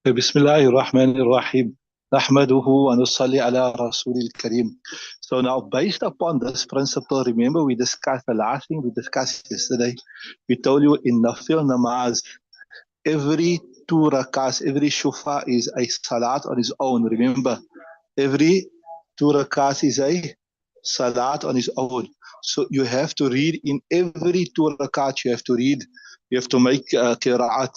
بسم الله الرحمن الرحيم نحمده ونصلي على رسول الكريم. So now based upon this principle, remember we discussed the last thing we discussed yesterday. We told you in Nafil namaz, every two rakats, every shufa is a salat on its own. Remember, every two rakats is a salat on its own. So you have to read in every two rakats, you have to make qira'at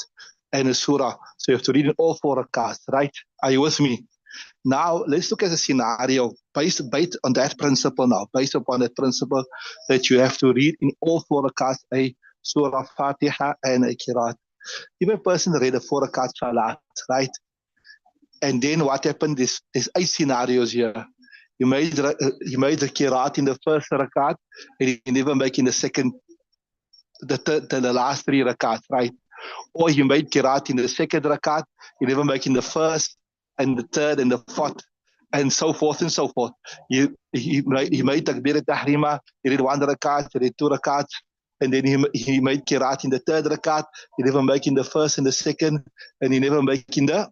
and a surah. So you have to read in all four rakats, right? Are you with me? Now, let's look at a scenario based on that principle now, based upon that principle that you have to read in all four rakats a surah Fatiha and a qira'at. If a person read a four rakat salat, right? And then what happened is there's eight scenarios here. You made the qiraat in the first rakat, and you never make in the second, the third, the last three rakats, right? Or you made qiraat in the second rakat, you never make in the first and the third and the fourth, and so forth and so forth. He made takbir tahrima, he did one rakat, he did two rakats, and then he made qiraat in the third rakat, he never make in the first and the second, and he never make in the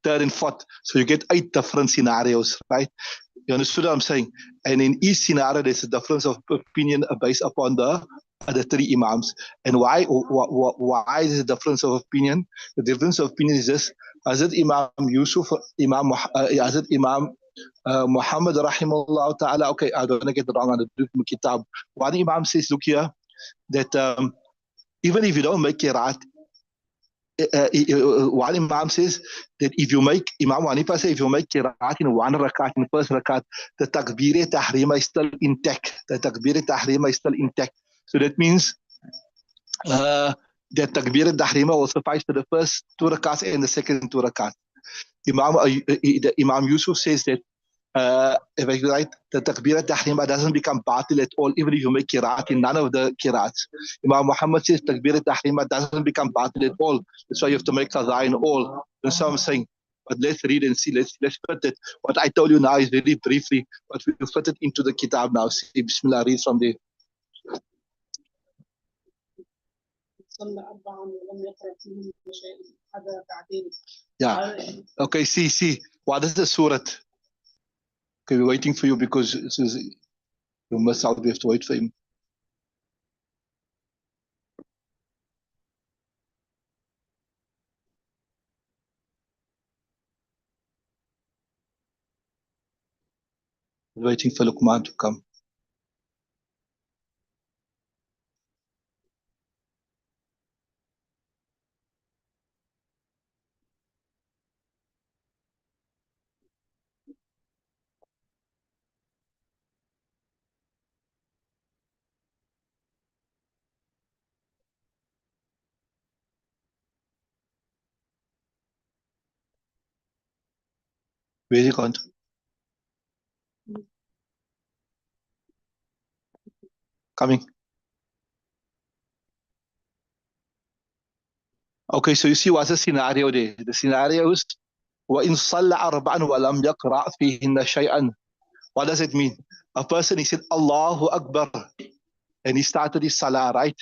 third and fourth. So you get eight different scenarios, right? You understood what I'm saying? And in each scenario, there's a difference of opinion based upon the three imams. And why is the difference of opinion? The difference of opinion is this: Hazrat Imam Yusuf, Hazrat Imam Muhammad rahimahullah ta'ala. Okay, I don't want to get it wrong on the kitab. One imam says, look here, that even if you don't make qiraat, one Imam says that if you make, Imam Hanifa says, if you make qiraat in one rakat, in the first rakat, the takbir tahrima is still intact. The takbir tahrima is still intact. So that means that takbir tahrima will suffice for the first two rakats and the second two rakats. Imam Yusuf says that if I write the takbir tahrima doesn't become batil at all, even if you make qiraat in none of the qiraats. Imam Muhammad says takbir tahrima doesn't become batil at all. That's why you have to make qadha in all. That's what I'm saying. But let's read and see. Let's fit it. What I told you now is very briefly, but we'll fit it into the kitab now. See, Bismillah, read from there. Yeah. Okay, see. What is the surah? Okay, we're waiting for you because this is, you must out. We have to wait for him. We're waiting for Luqman to come. Where is he gone? Coming. Okay, so you see what's the scenario there? The scenario is وَإِنْ صَلَّ أَرْبَعًا وَلَمْ يَقْرَأْ فِيهِنَّ شَيْئًا. What does it mean? A person, he said, Allahu Akbar, and he started his salah, right?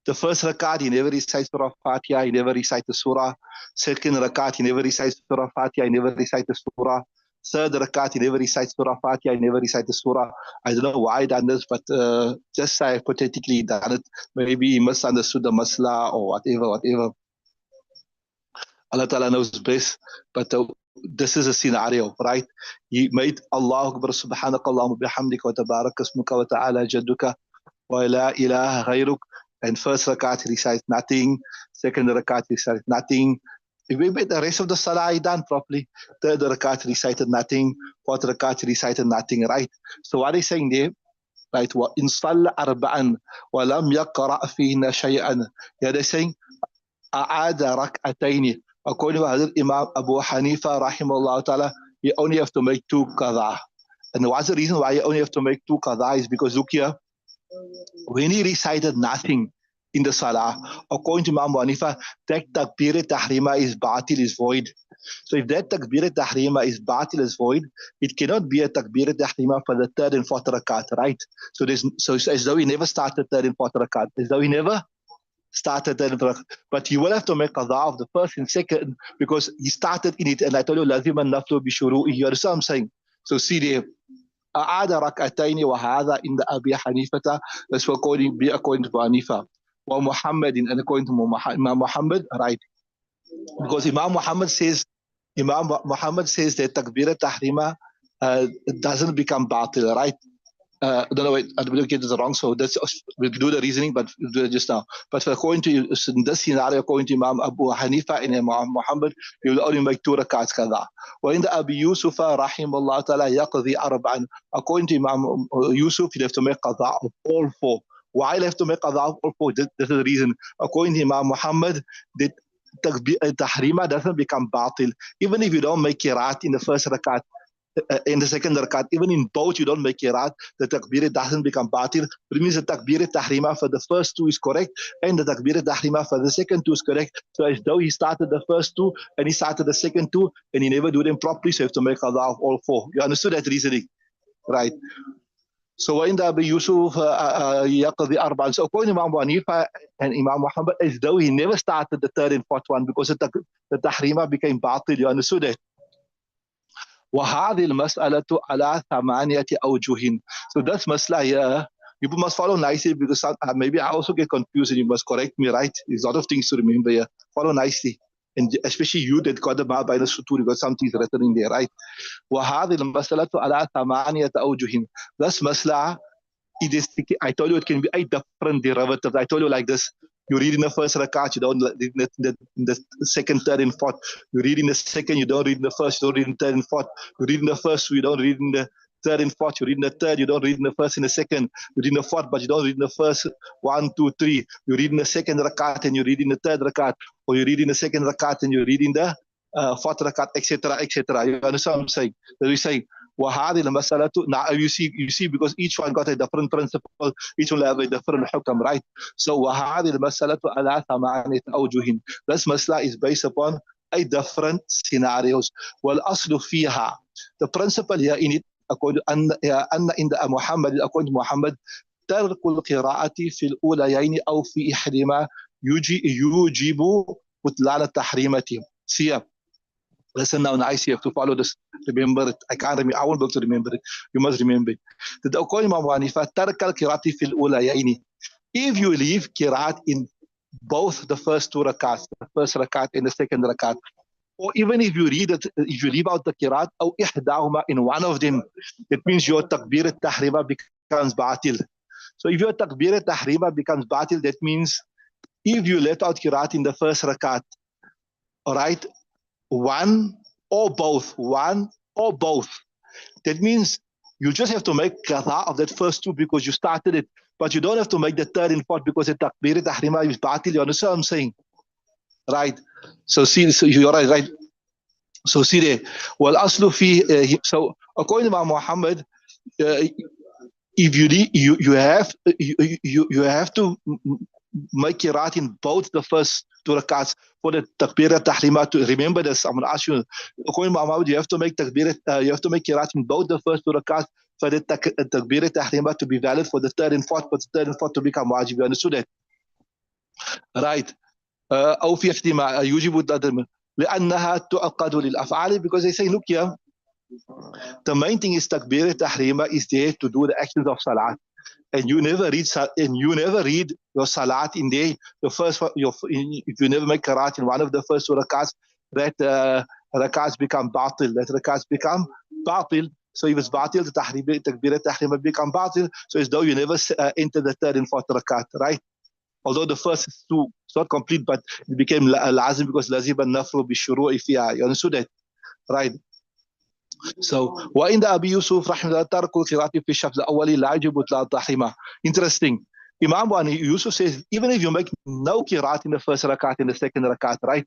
The first rakat, he never recites Surah Fatiha, he never recites the Surah. Second rakat, he never recites Surah Fatiha, he never recites the Surah. Third rakat, he never recites Surah Fatiha, he never recites the Surah. I don't know why he done this, but just hypothetically he done it. Maybe he misunderstood the masla or whatever. Allah Ta'ala knows best, but this is a scenario, right? He made Allahu Akbar, Subhanaka Allahumma bihamdika wa tabarak ismuka wa ta'ala jadduka wa la ilaha ghayruk. And first rakat he recites nothing, second rakat he recites nothing. If we made the rest of the salah he done properly, third rakat he recited nothing, fourth rakat he recited nothing, right? So what he's saying there, right? وَإِنْ صَلَّ أَرْبَعًا وَلَمْ يَقْرَأْ فِيهِنَّ شَيْئًا. Yeah, they're saying أعاد ركعتين. According to Hazrat Imam Abu Hanifa rahimahullah ta'ala, you only have to make two qadha. And what's the reason why you only have to make two qadha is because look here, when he recited nothing in the salah, according to Imam Hanifa, that takbir tahrima is batil, is void. So if that takbir tahrima is batil, is void, it cannot be a takbir tahrima for the third and fourth rakat, right? So it's as though he never started third and fourth rakat, as though he never started then, but he will have to make qadha of the first and second because he started in it. And I told you, lazim an-naflu bi shuru'i. You understand what I'm saying? So see there. أعاد ركعتين وهذا عند أبي حنيفة. That's according to Abu Hanifa. ومحمد and according to Imam Muhammad, right? Because Imam Muhammad says that takbir tahrima doesn't become batil, right? No, wait, I believe it is wrong. So that's we'll do the reasoning, but we'll do it just now. But according to in this scenario, according to Imam Abu Hanifa and Imam Muhammad, you will only make 2 rakats kada. وعند أبي يوسف رحمه الله تعالى يقضي أربعا. According to Imam Yusuf, you have to make qada of all 4. Why you have to make qada of all 4? This is the reason. According to Imam Muhammad, that tahrima doesn't become batil, even if you don't make kirat in the first rakat. In the second rakat, even in both you don't make kirat, the takbir doesn't become batil. It means the takbir tahrima for the first 2 is correct, and the takbir tahrima for the second 2 is correct. So as though he started the first 2 and he started the second 2 and he never do them properly, so you have to make qada of all 4. You understood that reasoning, right? So in the Abu Yusuf yaqdi arba'an. So according to Imam Abu Hanifa and Imam Muhammad, as though he never started the third and fourth one because the tahrima became batil. You understood that? وهذه المسألة على 8 أوجه. So that's masla here. You must follow nicely because maybe I also get confused and you must correct me, right? There's a lot of things to remember here. Follow nicely. And especially you that got the by the sutur, you got some things written in there, right? وهذه المسألة على 8 أوجه. That's masla. I told you it can be 8 different derivatives. I told you like this. You read in the first rakat, you don't read in the second, third, and fourth. You read in the second, you don't read in the first, you don't read in the third and fourth. You read in the first, you don't read in the third and fourth. You read in the third, you don't read in the first and the second. You read in the fourth, but you don't read in the first 1, 2, 3. You read in the second rakat and you read in the third rakat. Or you read in the second rakat and you read in the fourth rakat, etc., etc. You understand what I'm saying? So we're saying, وهذه المسألة. Now you see, because each one got a different principle, each one have a different hukam, right? So وهذه المسألة على 8 أوجه. This masla is based upon 8 different scenarios. والأصل فيها. The principle here in it, according to Muhammad, according to Muhammad, ترك القراءة في الأوليين أو في إحدهما يوجب بطلان التحريمة. See ya. Listen now, nice. You have to follow this. Remember it. I can't remember. I won't be able to remember it. You must remember it. According to Imam Hanifa, ترك القراءة في الأوليين. If you leave kirat in both the first 2 rakats, the first rakat and the second rakat, or even if you read it, if you leave out the kirat, أو إحداهما in one of them, it means your takbir tahrima becomes batil. So if your takbir tahrima becomes batil, that means if you let out kirat in the first rakat, all right, one or both, that means you just have to make qada of that first 2 because you started it, but you don't have to make the third and fourth because the takbir tahrima is batil. You understand what I'm saying, right? So see, so you're right. So see there. Well, aslu fi. So according to Imam Muhammad, if you have to make kirat in both the first 2 rakats for the takbir tahrima to remember this. I'm going to ask you, according to Muhammad, you have to make kirat in both the first 2 rakats for the takbir tahrima to be valid for the third and fourth, but the third and fourth to become wajib. You understood that? Right. أو في احتمال يوجب الندم لأنها تؤقد للأفعال, because they say, look here, the main thing is takbir tahrima is there to do the actions of salat. And you never read your salat in there. The first one, if you never make karat in one of the first 2 rakats, that rakats become batil. So if it's batil, the takbir tahrima become batil. So it's though you never enter the third and fourth rakat, right? Although the first is 2, it's not complete, but it became lazim because lazim an-naflu bi-shuru'i fiha. You understood that, right? So, وَإِنْ أَبِي يُوسُف رحمه الله ترك القراءة في الشخص الأول لا يجب إطلاق التحريم. Interesting. Imam Abu Yusuf says, even if you make no kirat in the first rakat, in the second rakat, right?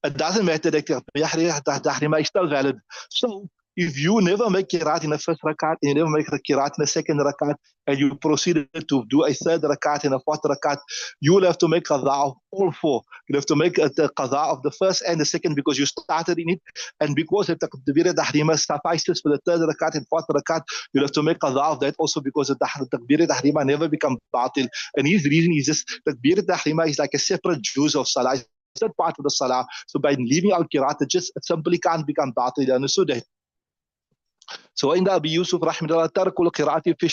It doesn't matter that tahrima is still valid. So, If you never make qiraat in the first rakat, and you never make qiraat in the second rakat, and you proceeded to do a third rakat and a fourth rakat, you will have to make qadha of all four. You have to make the qadha of the first and the second because you started in it, and because the takbir tahrima suffices for the third rakat and fourth rakat, you'll have to make qadha of that also because the takbir tahrima never become batil. And his reason is this: takbir tahrima is like a separate juz of salah. It's not part of the salah. So by leaving out qiraat, it simply can't become batil. Understood that? So عند أبي يوسف رحمه الله ترك القراءة في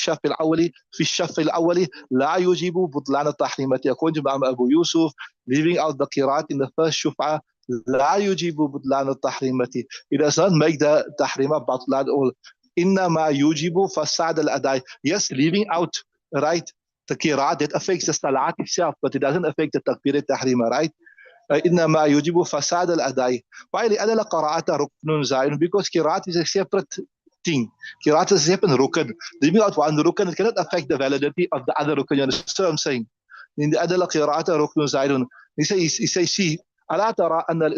الشف الأولي لا يجيب بطلان التحريمة. According to Abu Yusuf, leaving out the qiraat in the first shuf'a لا يجيب بطلان التحريمة. It does not make the tahrima batlan all. إنما يجيب فساد الأداء. Yes, leaving out, right, the qiraat that affects the salat itself, but it doesn't affect the takbir tahrima, right? إنما يجب فساد الأداء. Why? لأن القراءة ركن زائد, because qiraat is a separate thing. Qiraat is a separate rukn. Leaving out one rukn, it cannot affect the validity of the other rukn. You understand what I'm saying? In the أدل قراءة ركن زائد. He says, see, ألا ترى أن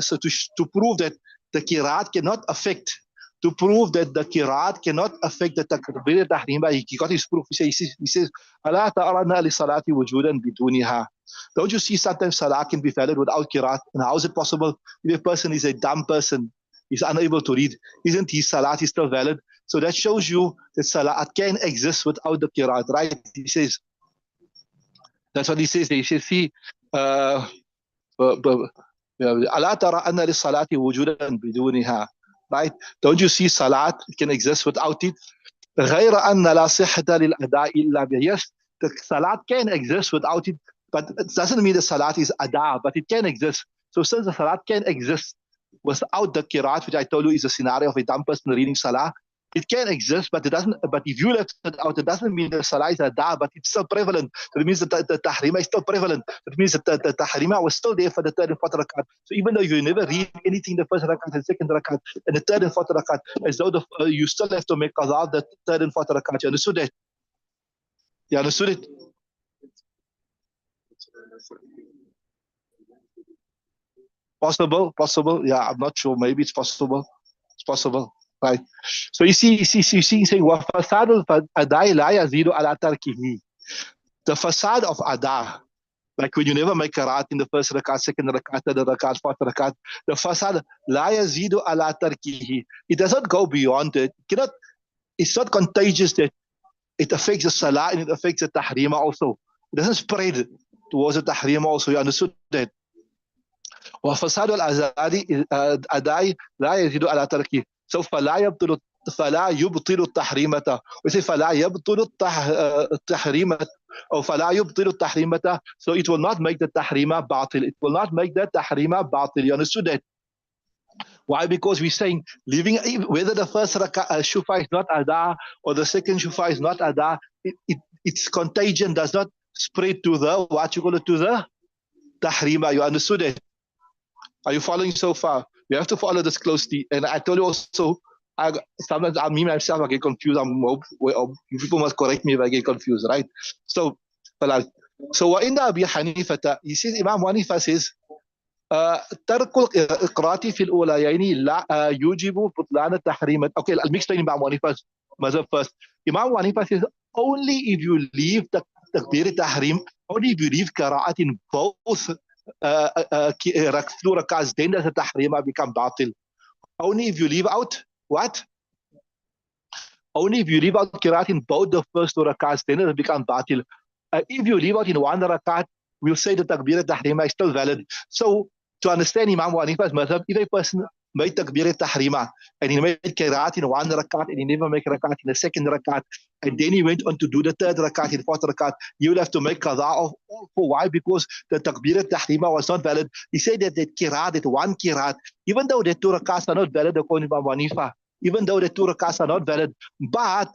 to prove that the qiraat cannot affect, to prove that the qiraat cannot affect the takbir tahrima, he got his proof. He says, ألا ترى أن للصلاة وجودا بدونها. Don't you see sometimes salah can be valid without qiraat? And how is it possible? If a person is a dumb person, he's unable to read, isn't his salat is still valid? So that shows you that salat can exist without the qiraat, right? He says, that's what he says. He says, see, ألا ترى أن للصلاة وجودا بدونها, right? Don't you see salat can exist without it? غير أن لا صحة للأداء إلا به. Yes, the salat can exist without it, but it doesn't mean the salat is ada, but it can exist. So since the salat can exist without the qiraat, which I told you is a scenario of a dumb person reading salah, it can exist, but it doesn't. But if you left it out, it doesn't mean the salah is ada, but it's still prevalent. So it means that the tahrima is still prevalent. It means that the tahrima was still there for the third and fourth rakat. So even though you never read anything in the first rakat and second rakat and the third and fourth rakat, as though you still have to make qadha the third and fourth rakat. You understood that? You understood it? Possible. Yeah, I'm not sure. Maybe it's possible. It's possible, right? So you see, saying وَفَسَادُ الْأَدَاءِ لَا يَزِيدُ عَلَى تَرْكِهِ. The facade of ada, like when you never make qiraat in the first rakat, second rakat, third rakat, fourth rakat, the facade لَا يَزِيدُ عَلى تَرْكِهِ. It does not go beyond it. It's not contagious that it affects the salah and it affects the tahrima also. It doesn't spread towards the tahrima also. You understood that? وفساد الأداء لا يزيد على تركه. So فلا يبطل التحريمة. We say فلا يبطل التحريمة أو فلا يبطل التحريمة. So it will not make the tahrima batil. It will not make the tahrima batil. You understood that? Why? Because we're saying leaving, whether the first shufa is not ada or the second shufa is not ada, its contagion does not spread to the, what you call it, to the tahrima. You understood it? Are you following so far? You have to follow this closely. And I told you also, sometimes me myself, I get confused. People must correct me if I get confused, right? So in the Abi Hanifa, he says, Imam Hanifa says, ترك القراءة في الأوليين لا يوجب بطلان التحريم. Okay, I'll mix Imam Hanifa's mazhab first. Imam Hanifa says, only if you leave the takbir tahrim, only if you leave qira'at in both through rakats, then does the tahrima become batil. Only if you leave out what? Only if you leave out qiraat in both the first two rakats, then it becomes batil. If you leave out in one rakat, we'll say the takbir tahrima is still valid. So to understand Imam Hanifa's madhab, if a person made takbir tahrima and he made qiraat in one rakat and he never made rakat in the second rakat, and then he went on to do the third rakat and fourth rakat, you will have to make qadha of all four. Why? Because the takbir tahrima was not valid. He said that qiraat, that one qiraat, even though the two rakats are not valid according to Imam Hanifa, even though the two rakats are not valid, but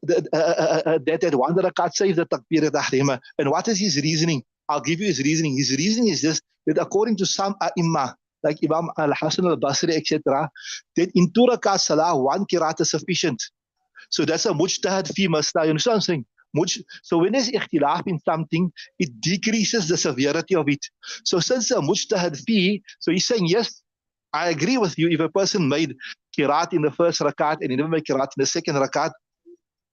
that one rakat saves the takbir tahrima. And what is his reasoning? I'll give you his reasoning. His reasoning is this, that according to some ai like Imam al-Hasan al-Basri, etc., that in two rakat salah, one qiraat is sufficient. So that's a mujtahad fi masla. You understand what I'm saying? So when there's ikhtilaf in something, it decreases the severity of it. So since a mujtahad fi, so he's saying, yes, I agree with you. If a person made kirat in the first rakat and he never made kirat in the second rakat,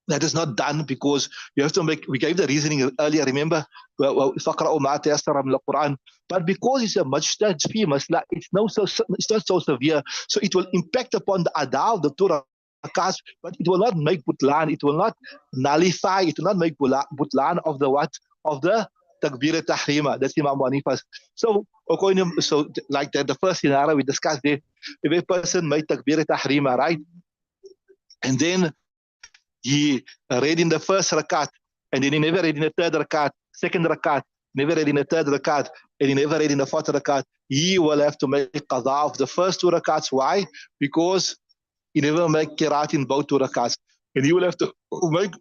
that is not done because you have to make. We gave the reasoning earlier. Remember, فَقْرَأُوا مَا تَيَسَّرَ مِنَ الْقُرْآنِ. But because it's a mujtahid fi masla, it's not so severe. So it will impact upon the ada of the two rakats, but it will not make butlan. It will not nullify. It will not make butlan of the what of the takbir tahrima. That's Imam Hanifa's. So according to, so like that, the first scenario we discussed there, if a person made takbir tahrima, right, and then he read in the first rakat, and then he never read in the third rakat, second rakat, never read in the third rakat, and he never read in the fourth rakat. He will have to make qada of the first two rakats. Why? Because he never make kirat in both two rakats. And he will have to make,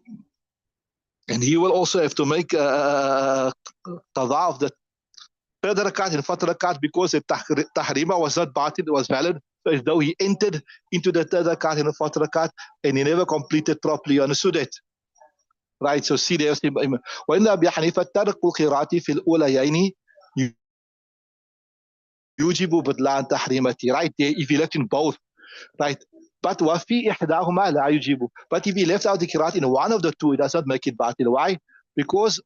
and he will also have to make qada of the third rakat and fourth rakat because the tahrima was not batil, it was valid. So as though he entered into the third rakat and the fourth rakat and he never completed properly. You understood it? Right, so see there's وإن أبي حنيفة ترك القراءة في الأوليين يوجب بطلان تحريمته. Right there, if he left in both, right. But وفي إحداهما لا يجيب. But if he left out the qiraat in one of the two, it does not make it batil. Why? Because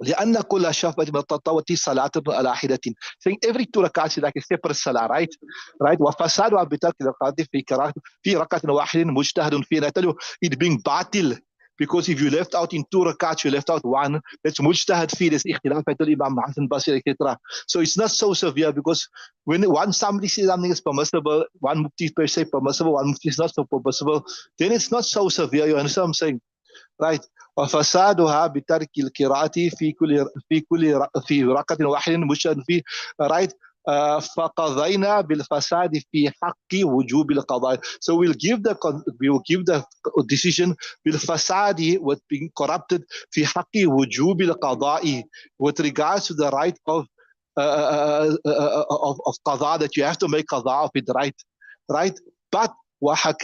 لأن كل شفعة من التطوع صلاة على حدة. Saying every two rakats is like a separate salah, right? Right. وفسادها بترك القراءة في قراءة في ركعة واحدة مجتهد فيها. I tell you, it being batil. Because if you left out in two rakats, you left out one. That's mujtahad fi. There's ikhtilaf. I tell Imam Hassan Basri, etc. So it's not so severe because when somebody says something is permissible, one mufti per se permissible, one mufti is not so permissible, then it's not so severe. You understand what I'm saying? Right. وفسادها بترك القراءة في ركعة واحدة مجتهد فيه. Right. فقضينا بالفساد في حق وجوب القضاء. So we will give the decision بالفساد with being corrupted في حق وجوب القضاء with regards to the right of qada, that you have to make qada of it, right. But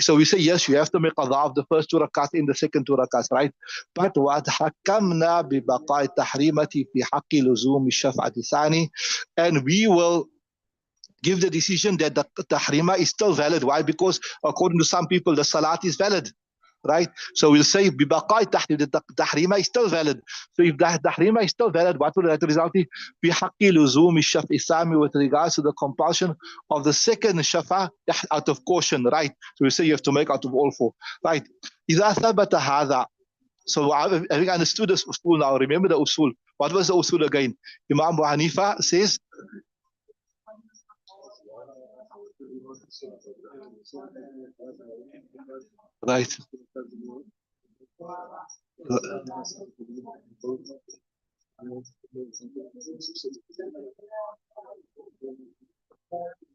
so we say yes, you have to make qada of the first two rakats in the second two rakats, right. But وحكمنا ببقاء التحريمة في حق لزوم الشفعة الثاني, and we will give the decision that the tahrima is still valid. Why? Because according to some people, the salat is valid, right? So we'll say bibaqai the tahrima is still valid. So if the tahrima is still valid, what will that result in? Bihaqi luzum shafi sami, with regards to the compulsion of the second shafa out of caution, right? So we say you have to make out of all four, right? إذا ثبت هذا. So having understood this usul now, remember the usul. What was the usul again? Imam Abu Hanifa says, right.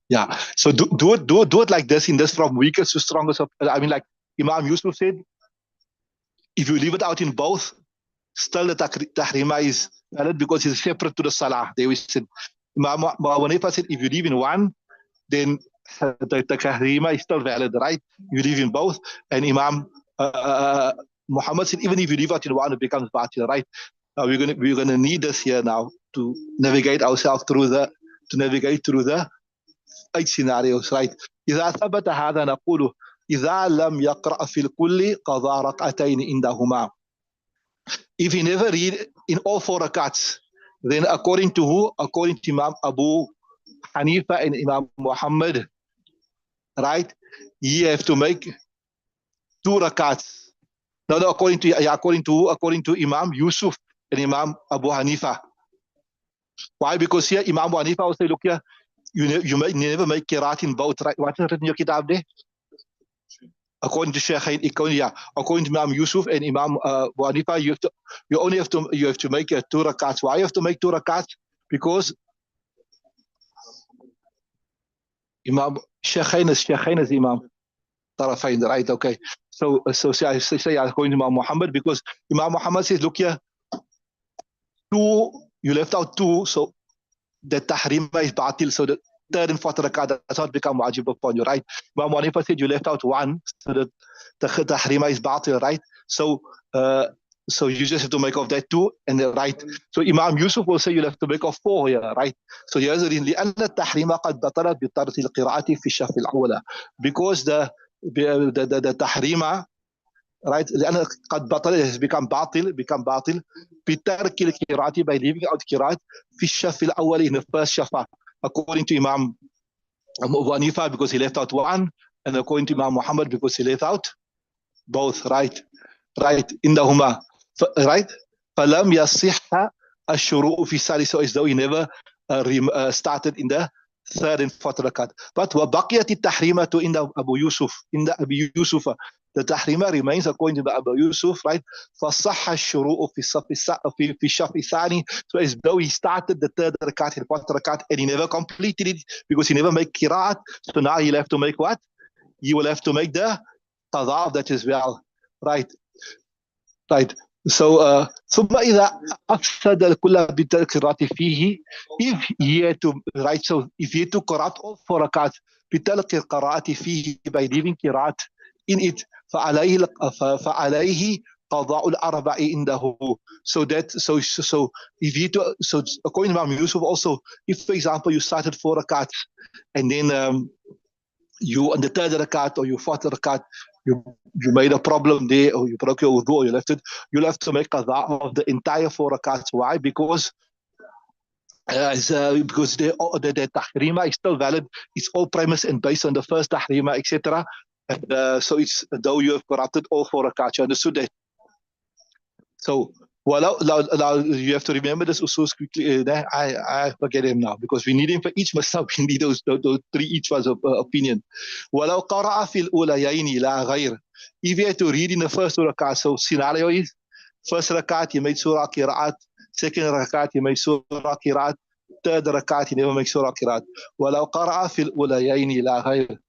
Yeah. So do it like this, in this from weakest to strongest. I mean, like Imam Yusuf said, if you leave it out in both, still the tahrima is valid because it's separate to the salah. They said Imam Abu Hanifa said if you leave in one, then the tahrima is still valid, right? You leave in both, and Imam Muhammad said even if you leave out in one, it becomes batil, right? We're gonna need this here now to navigate ourselves through the 8 scenarios, right? إذا ثبت هذا نقول إذا لم يقرأ في الكل قضى ركعتين عندهما. If he never read in all 4 rakats, then according to who? According to Imam Abu Hanifa and Imam Muhammad, right? He have to make 2 rakats. No, according to Imam Yusuf and Imam Abu Hanifa. Why? Because here Imam Abu Hanifa will say, look here, you never make kirat in both, right? What is written in your kitab there? According to Shaykhain, according to Imam Yusuf and Imam Abu Hanifa, you have to make 2 rakats. Why you have to make 2 rakats? Because Imam Shaykhain is Imam Tarafain, right? Okay. So say according to Imam Muhammad, because Imam Muhammad says, look here, 2, you left out 2, so the tahrima is batil, so the third and fourth rakat does not become wajib upon you, right? Imam Hanifa said you left out 1, so the tahrima is batil, right? So So you just have to make off that 2 and then right. So Imam Yusuf will say you'll have to make off 4 here, right? So here's the reason. لأن التحريم قد بطل بطرد القراءة في الشف الأولى. Because the تحريم, right, لأن قد بطل has become باطل بترك القراءة by leaving out قراءة في الشف الأول in the first shafa, according to Imam Abu Hanifa because he left out 1, and according to Imam Muhammad because he left out both, right? إنهما, right? فلم يصح الشروع في الثالث, so as though he never started in the third and fourth rakat. But وبقيت التحريمة عند أبو يوسف, the tahrima remains according to Abu Yusuf, right? فصح الشروع في الشف الثاني, so as though he started the third rakat and fourth rakat and he never completed it because he never made qiraat. So now he'll have to make what? He will have to make the qada of that as well, right? So ثم إذا أفسد الكل بترك القراءة فيه, if he had to, right, so if he had to قرأت all 4 rakats بترك القراءة فيه by leaving قراءة in it, فعليه قضاء الأربع عنده. So if you to, so according to Imam Yusuf also, if for example you started 4 rakats and then you on the third rakat or your fourth rakat you made a problem there, or you broke your wudu, or you left it, you'll have to make qada of the entire 4 rakats. Why? Because the tahrima is still valid. It's all premise and based on the first tahrima, etc. And so it's though you have corrupted all 4 rakats. You understood that? So you have to remember this usus quickly. I forget him now because we need him for each masab. We need those 3 each was of opinion. ولو قرأ في الأوليين لا غير. If you had to read in the first rakat, so scenario is first rakat you made surah qiraat, second rakat you made surah qiraat, third rakat you never make surah qiraat. ولو قرأ في الأوليين لا غير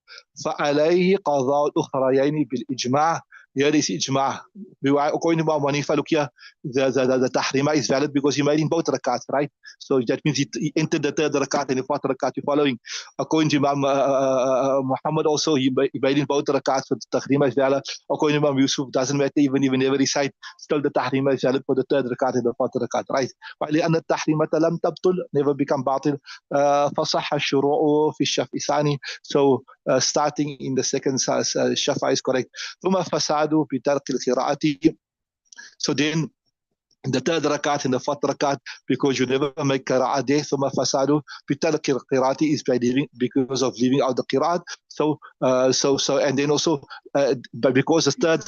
فعليه قضاء الأخريين بالإجماع. Here is ijma. According to Imam Hanifa, look here, the tahrima is valid because he made in both rakats, right? So that means he entered the third rakat and the fourth rakat you're following. According to Imam Muhammad also, he made in both rakats, so the tahrima is valid. According to Imam Yusuf, doesn't matter even never recite, still the tahrima is valid for the third rakat and the fourth rakat, right? لأن التحريمة لم تبطل, never become باطل. فصح الشروع في الشفع الثاني. So starting in the second shafa is correct. ثم فساد بترك القراءة. So then the third rakat and the fourth rakat, because you never make qira'at there, ثم فساد بترك القراءة is by leaving, because of leaving out the qira'at. So and then also but because the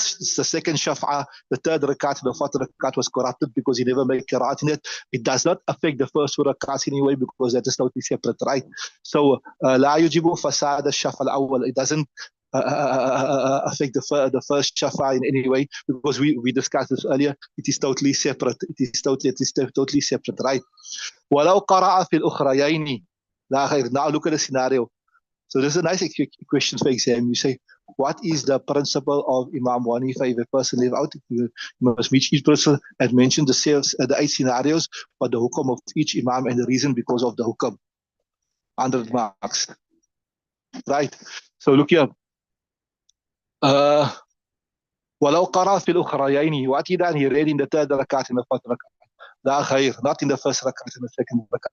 second shafa, the third rakat and the fourth rakat was corrupted because he never made qira'at in it, it does not affect the first 2 rakats anyway because that is totally separate, right? So لا يجب فساد الشفع الأول, it doesn't affect the first shafa in any way because we discussed this earlier. It is totally separate. It is totally separate, right? ولو قرأ في الأخريين لا غير. Now look at the scenario. So this is a nice question for exam. You say, what is the principle of Imam Hanifa if a person live out? You must meet each person and mention the 8 scenarios, but the hukum of each Imam and the reason because of the hukum. 100 marks. Right? So look here. ولو قرأ في الأخريين, what he done, he read in the third rakat and the fourth rakat. لا غير, not in the first rakat and the second rakat.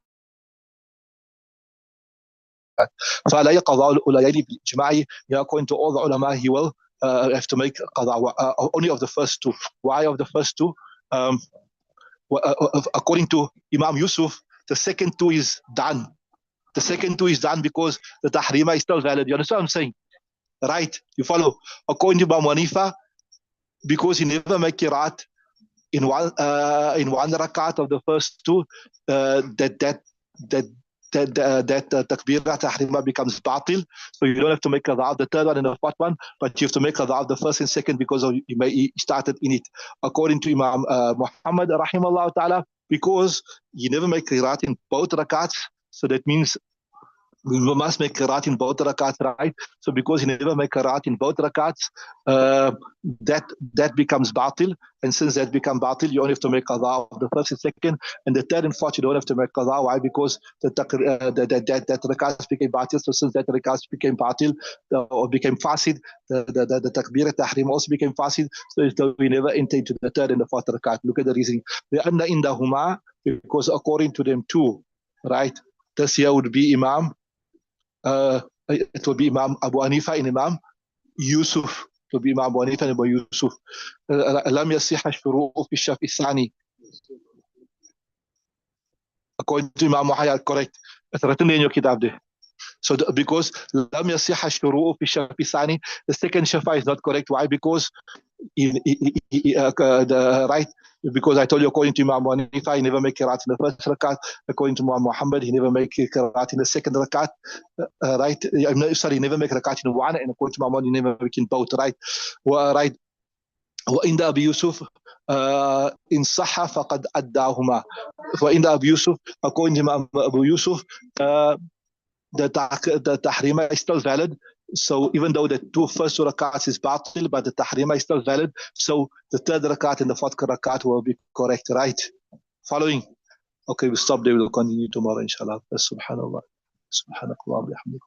فلا يقضى الأوليين بالإجماع. According to all the ulama, he will have to make qada only of the first 2. Why of the first 2? According to Imam Yusuf, the second 2 is done. The second 2 is done because the tahrima is still valid. You understand what I'm saying? Right? You follow? According to Imam Hanifa, because he never make qiraat in one rakat of the first 2, that takbirah tahrima becomes batil. So you don't have to make qada of the third one and the fourth one, but you have to make qada of the first and second because he started in it. According to Imam Muhammad rahimahullah ta'ala, because you never make qiraat in both rakats, so that means we must make qiraat in both rakats, right? So because he never make qiraat in both rakats, that becomes batil. And since that becomes batil, you only have to make qada of the first and second. And the third and fourth, you don't have to make qada. Why? Because that rakats became batil. So since that rakats became batil, or became fasid, the takbir tahrim also became fasid. So we never enter into the third and the fourth rakat. Look at the reasoning. Because according to them too, right? This here would be Imam it will be Imam Abu Hanifa and Imam Yusuf. It will be Imam Abu Hanifa and Abu Yusuf. لم يصح الشروع في الشرط الثاني. According to Imam Muhayyad, correct. It's written in your kitab there. So because لم يصح الشروع في الشرط الثاني, the second shafa is not correct. Why? Because the right, because I told you according to Imam Hanifa, he never make qiraat in the first rakat. According to Imam Muhammad, he never make qiraat in the second rakat. Right? Sorry, he never make rakat in one, and according to Imam Muhammad, he never make in both. Right? Right. وعند أبي يوسف إن صح فقد أداهما. وعند أبي يوسف, according to Imam Abu Yusuf, the tahrima is still valid. So even though the two first rakats is batil, but the tahrima is still valid. So the third rakat and the fourth rakat will be correct, right? Following. Okay, we'll stop there. We'll continue tomorrow, inshallah. Subhanallah. Subhanakallah. Bihamdik.